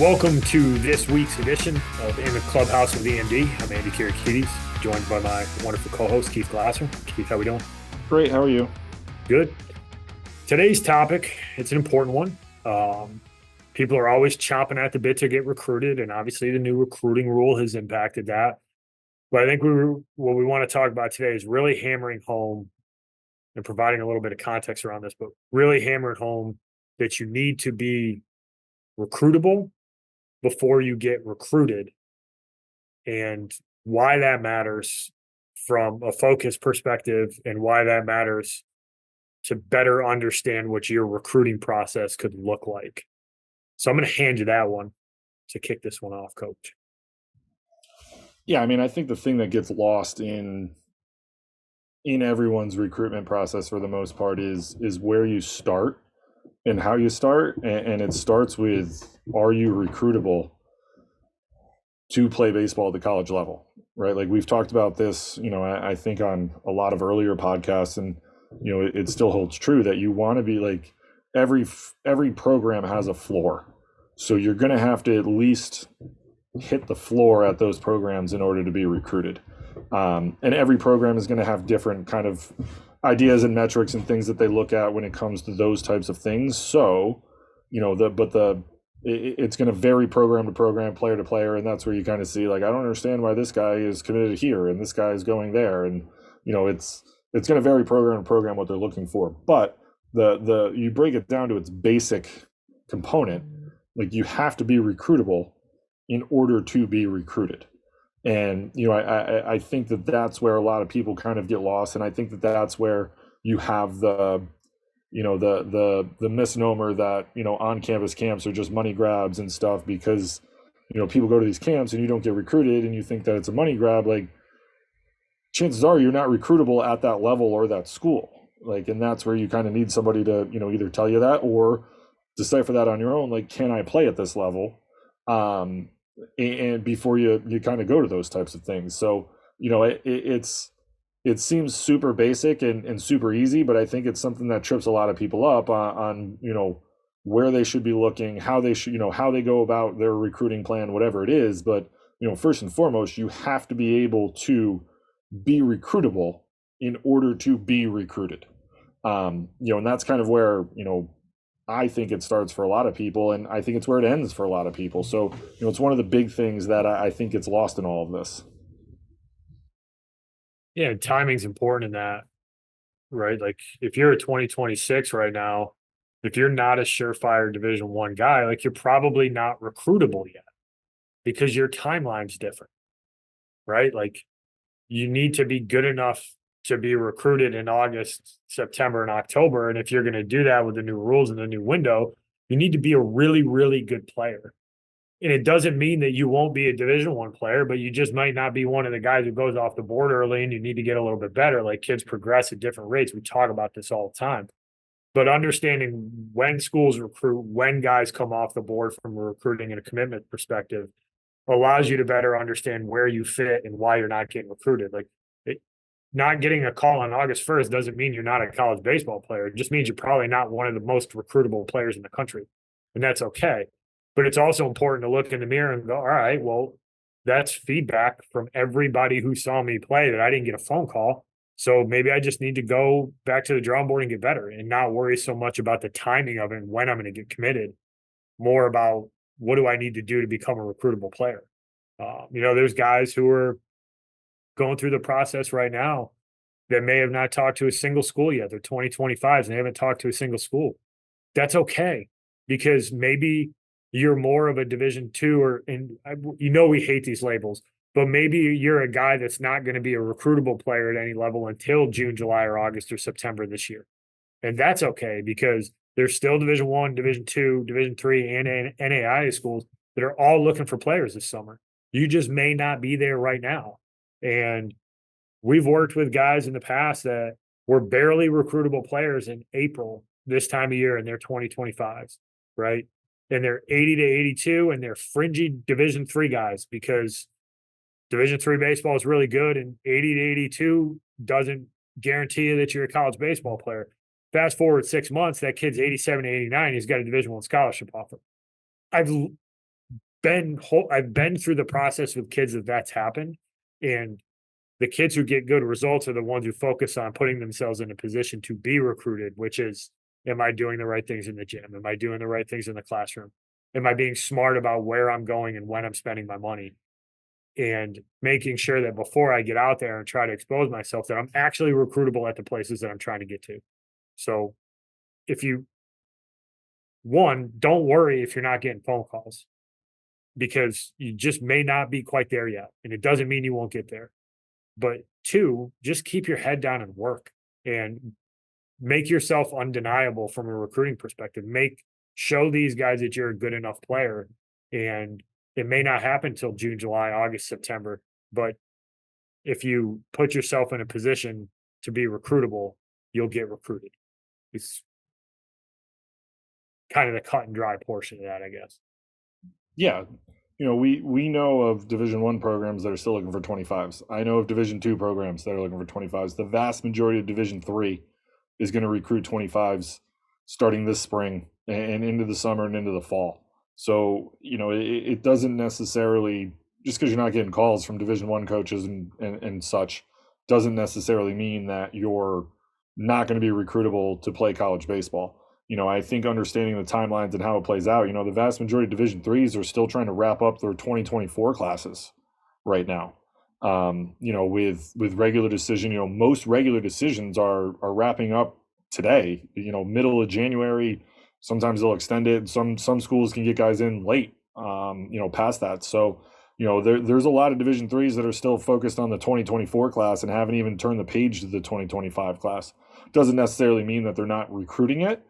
Welcome to this week's edition of In the Clubhouse with EMD. I'm Andy Kirikides, joined by my wonderful co-host, Keith Glasser. Keith, how we doing? Great. How are you? Good. Today's topic, it's an important one. People are always chomping at the bit to get recruited, and obviously the new recruiting rule has impacted that. But I think what we want to talk about today is really hammering home and providing a little bit of context around this, but really hammering home that you need to be recruitable before you get recruited and why that matters from a focus perspective and why that matters to better understand what your recruiting process could look like. So I'm going to hand you that one to kick this one off, Coach. Yeah, I mean, I think the thing that gets lost in everyone's recruitment process for the most part is where you start and how you start. And it starts with, are you recruitable to play baseball at the college level, right? Like we've talked about this, I think on a lot of earlier podcasts, and, it still holds true that you want to be like every program has a floor. So you're going to have to at least hit the floor at those programs in order to be recruited. And every program is going to have different kind of ideas and metrics and things that they look at when it comes to those types of things. So, it's going to vary program to program, player to player, and that's where you kind of see, like, I don't understand why this guy is committed here and this guy is going there, and it's going to vary program to program what they're looking for. But the you break it down to its basic component, like you have to be recruitable in order to be recruited. And I think that that's where a lot of people kind of get lost, and I think that that's where you have the misnomer that on-campus camps are just money grabs and stuff, because people go to these camps and you don't get recruited and you think that it's a money grab. Like, chances are you're not recruitable at that level or that school, like, and that's where you kind of need somebody to either tell you that or decipher that on your own, like, can I play at this level, and before you kind of go to those types of things. So it seems super basic and super easy, but I think it's something that trips a lot of people up on where they should be looking, how they should, how they go about their recruiting plan, whatever it is. But, first and foremost, you have to be able to be recruitable in order to be recruited. And that's kind of where, I think it starts for a lot of people, and I think it's where it ends for a lot of people. So, it's one of the big things that I think gets lost in all of this. Yeah, timing's important in that, right? Like if you're a 2026 right now, if you're not a surefire Division I guy, like you're probably not recruitable yet because your timeline's different, right? Like you need to be good enough to be recruited in August, September, and October. And if you're going to do that with the new rules and the new window, you need to be a really, really good player. And it doesn't mean that you won't be a Division I player, but you just might not be one of the guys who goes off the board early and you need to get a little bit better. Like kids progress at different rates. We talk about this all the time. But understanding when schools recruit, when guys come off the board from a recruiting and a commitment perspective allows you to better understand where you fit and why you're not getting recruited. Like not getting a call on August 1st doesn't mean you're not a college baseball player. It just means you're probably not one of the most recruitable players in the country. And that's okay. But it's also important to look in the mirror and go, all right, well, that's feedback from everybody who saw me play that I didn't get a phone call. So maybe I just need to go back to the drawing board and get better and not worry so much about the timing of it and when I'm going to get committed, more about what do I need to do to become a recruitable player. There's guys who are going through the process right now that may have not talked to a single school yet. They're 2025s and they haven't talked to a single school. That's okay, because maybe you're more of a Division II we hate these labels, but maybe you're a guy that's not going to be a recruitable player at any level until June, July, or August or September this year. And that's okay, because there's still Division I, Division II, Division III, and NAIA schools that are all looking for players this summer. You just may not be there right now. And we've worked with guys in the past that were barely recruitable players in April this time of year, and they're 2025s, right? And they're 80 to 82, and they're fringy Division III guys, because Division III baseball is really good, and 80 to 82 doesn't guarantee you that you're a college baseball player. Fast forward 6 months, that kid's 87 to 89. He's got a Division I scholarship offer. I've I've been through the process with kids that's happened, and the kids who get good results are the ones who focus on putting themselves in a position to be recruited, which is, am I doing the right things in the gym? Am I doing the right things in the classroom? Am I being smart about where I'm going and when I'm spending my money? And making sure that before I get out there and try to expose myself, that I'm actually recruitable at the places that I'm trying to get to. So if you, one, don't worry if you're not getting phone calls, because you just may not be quite there yet. And it doesn't mean you won't get there. But two, just keep your head down and work and make yourself undeniable from a recruiting perspective. Show these guys that you're a good enough player. And it may not happen till June, July, August, September. But if you put yourself in a position to be recruitable, you'll get recruited. It's kind of the cut and dry portion of that, I guess. Yeah. We know of Division 1 programs that are still looking for 25s. I know of Division 2 programs that are looking for 25s. The vast majority of Division 3 is going to recruit 25s starting this spring and into the summer and into the fall. So, it doesn't necessarily, just because you're not getting calls from Division 1 coaches and such, doesn't necessarily mean that you're not going to be recruitable to play college baseball. I think understanding the timelines and how it plays out, the vast majority of Division 3s are still trying to wrap up their 2024 classes right now. With regular decision, most regular decisions are wrapping up today, middle of January. Sometimes they'll extend it. Some schools can get guys in late, past that. So, there's a lot of Division 3s that are still focused on the 2024 class and haven't even turned the page to the 2025 class. Doesn't necessarily mean that they're not recruiting it.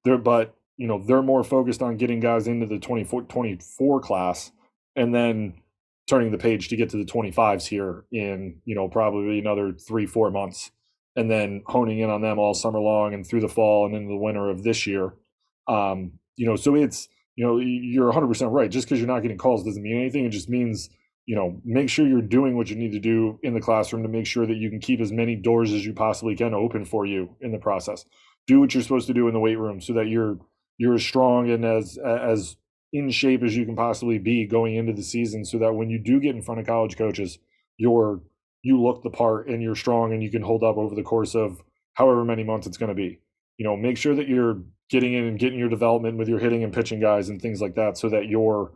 But they're more focused on getting guys into the 24 class and then turning the page to get to the 25s here in, probably another 3-4 months, and then honing in on them all summer long and through the fall and into the winter of this year. So it's, you're 100% right. Just because you're not getting calls doesn't mean anything. It just means, make sure you're doing what you need to do in the classroom to make sure that you can keep as many doors as you possibly can open for you in the process. Do what you're supposed to do in the weight room so that you're as strong and as in shape as you can possibly be going into the season, so that when you do get in front of college coaches, you look the part and you're strong and you can hold up over the course of however many months it's going to be. Make sure that you're getting in and getting your development with your hitting and pitching guys and things like that, so that you're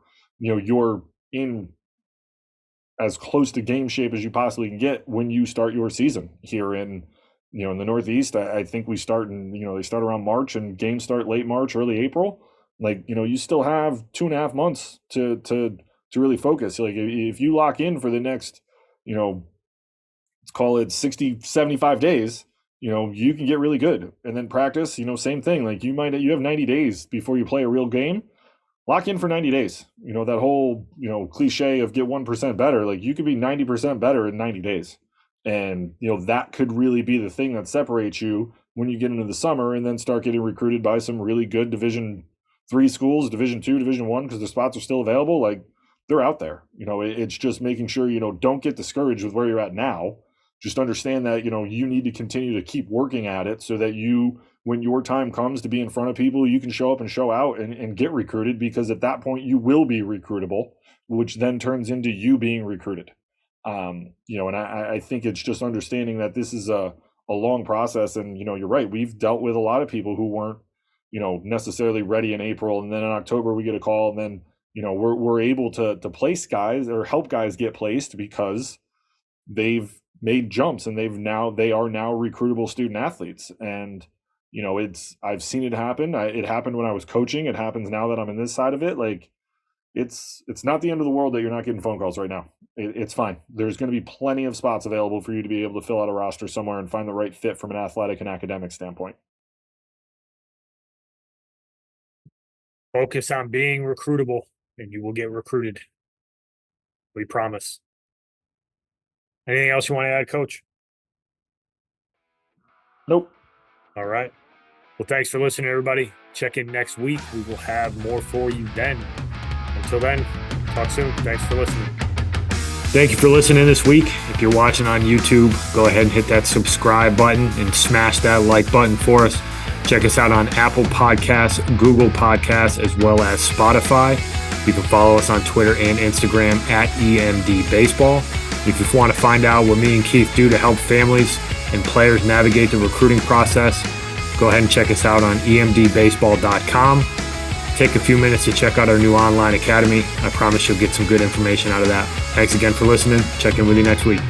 in as close to game shape as you possibly can get when you start your season here in the Northeast. I think we start they start around March and games start late March, early April. You still have 2.5 months to really focus. Like, if you lock in for the next, let's call it 60, 75 days, you can get really good. And then practice, same thing. Like, you have 90 days before you play a real game. Lock in for 90 days. That whole, cliche of get 1% better. Like, you could be 90% better in 90 days. And, that could really be the thing that separates you when you get into the summer and then start getting recruited by some really good Division 3 schools, Division 2, Division 1, because the spots are still available. Like, they're out there. It's just making sure, don't get discouraged with where you're at now. Just understand that, you need to continue to keep working at it so that when your time comes to be in front of people, you can show up and show out and get recruited, because at that point you will be recruitable, which then turns into you being recruited. And I think it's just understanding that this is a long process. And, you're right. We've dealt with a lot of people who weren't, necessarily ready in April. And then in October we get a call, and then, we're able to place guys or help guys get placed because they've made jumps and they are now recruitable student athletes. And, I've seen it happen. It happened when I was coaching. It happens now that I'm in this side of it. Like, it's not the end of the world that you're not getting phone calls right now. It's fine. There's going to be plenty of spots available for you to be able to fill out a roster somewhere and find the right fit from an athletic and academic standpoint. Focus on being recruitable and you will get recruited. We promise. Anything else you want to add, Coach? Nope. All right. Well, thanks for listening, everybody. Check in next week. We will have more for you then. Until then, talk soon. Thanks for listening. Thank you for listening this week. If you're watching on YouTube, go ahead and hit that subscribe button and smash that like button for us. Check us out on Apple Podcasts, Google Podcasts, as well as Spotify. You can follow us on Twitter and Instagram at EMD Baseball. If you want to find out what me and Keith do to help families and players navigate the recruiting process, go ahead and check us out on emdbaseball.com. Take a few minutes to check out our new online academy. I promise you'll get some good information out of that. Thanks again for listening. Check in with you next week.